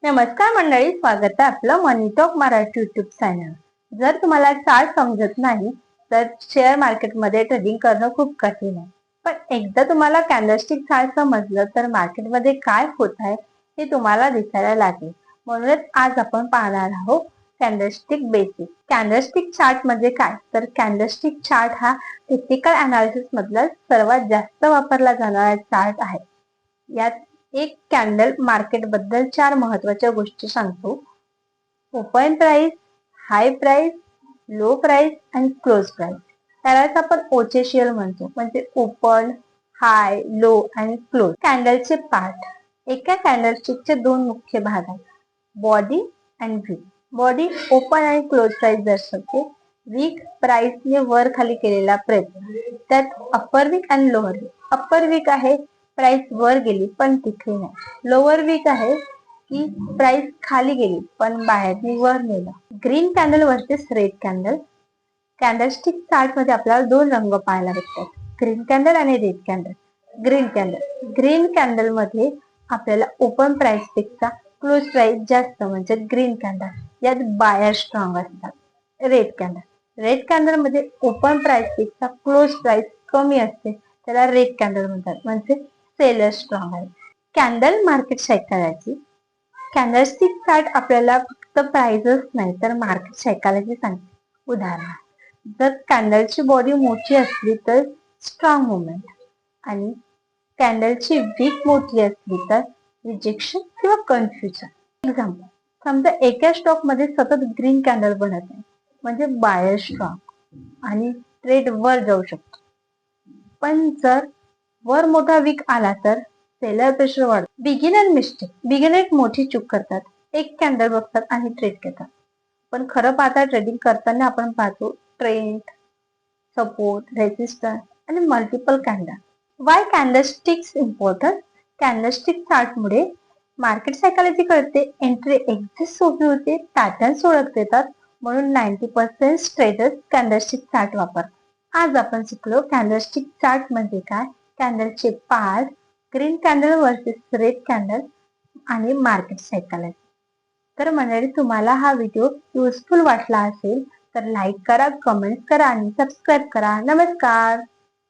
नमस्कार मंडळी, स्वागत आहे आपलं मनी टॉक मराठी युट्यूब चॅनल। जर तुम्हाला चार्ट समजत नाही तर शेअर मार्केटमध्ये ट्रेडिंग करणं खूप कठीण आहे। पण एकदा तुम्हाला कॅन्डलस्टिक चार्ट समजलं तर मार्केटमध्ये काय होत आहे हे तुम्हाला दिसायला लागेल। म्हणूनच आज आपण पाहणार आहोत कॅन्डलस्टिक बेसिक। कॅन्डलस्टिक चार्ट म्हणजे काय, तर कॅन्डलस्टिक चार्ट हा टेक्निकल अनालिसिस मधला सर्वात जास्त वापरला जाणारा चार्ट आहे। यात एक कॅन्डल मार्केट बद्दल 4 महत्वाच्या गोष्टी सांगतो। ओपन प्राइस, हाय प्राइस, लो प्राइस आणि क्लोज प्राइस। त्यालाच आपण ओचेशियल म्हणतो, म्हणजे ओपन, हाय, लो आणि क्लोज। कॅन्डलचे पार्ट। एका कॅन्डलस्टिकचे दोन मुख्य भाग आहेत, बॉडी आणि विक। बॉडी ओपन आणि क्लोज प्राइस दर्शवते। विक प्राइसने वर खाली केलेला प्रयत्न। त्यात अप्पर विक आणि लोअर विक। अप्पर विक आहे प्राइस वर गेली पण टिकली नाही। लोअर विक आहे की प्राइस खाली गेली पण बाहेरनी वर नेला। Green candle versus red candle. Candlestick chart मध्ये आपल्याला दोन रंग पाहायला भेटतात, ग्रीन कॅन्डल आणि रेड कॅन्डल। ग्रीन कॅन्डल मध्ये आपल्याला ओपन प्राइस पेक्षा क्लोज प्राइस जास्त म्हणजे ग्रीन कॅन्डल, यात बायर स्ट्रॉंग असतात। रेड कॅन्डल मध्ये ओपन प्राइस पेक्षा क्लोज प्राइस कमी असते, त्याला रेड कॅन्डल म्हणतात, म्हणजे सेलर स्ट्रॉंग आहे। Candle market psychology. Candlestick chart आपल्याला फक्त प्राइसच नाही तर मार्केट सायकॉलॉजी सांगते। उदाहरण, जर कॅन्डलची बॉडी मोठी असली तर स्ट्रॉंग मुवमेंट आणि कॅन्डलची विक मोठी असली तर रिजेक्शन किंवा कन्फ्युजन। एक्झाम्पल, समजा एका स्टॉक मध्ये सतत ग्रीन कॅन्डल बनत आहे म्हणजे बायर स्ट्रॉंग आणि ट्रेड वर जाऊ शकतो। पण जर वर मोठा विक आला तर सेलर प्रेशर वाढतो। Beginner mistake. बिगिनर एक मोठी चूक करतात, एक कॅन्डल बघतात आणि ट्रेड घेतात। पण खरं पाहता ट्रेडिंग करताना आपण पाहतो ट्रेंड, सपोर्ट, रेजिस्टन्स आणि multiple candle. Why candlesticks important. Candlestick chart मुळे मार्केट सायकॉलॉजी कळते, एंट्री एक्झिट सोपी होते, पॅटर्न्स ओळखता येतात, म्हणून 90% ट्रेडर्स कॅन्डलस्टिक चार्ट वापरतात। आज आपण शिकलो कॅन्डलस्टिक चार्ट म्हणजे काय, कॅन्डलचे part, green candle versus red candle आणि मार्केट सायकॉलॉजी। तर मंडळी, तुम्हाला हा व्हिडिओ युजफुल वाटला असेल तर लाईक करा, कमेंट करा आणि सबस्क्राईब करा। नमस्कार।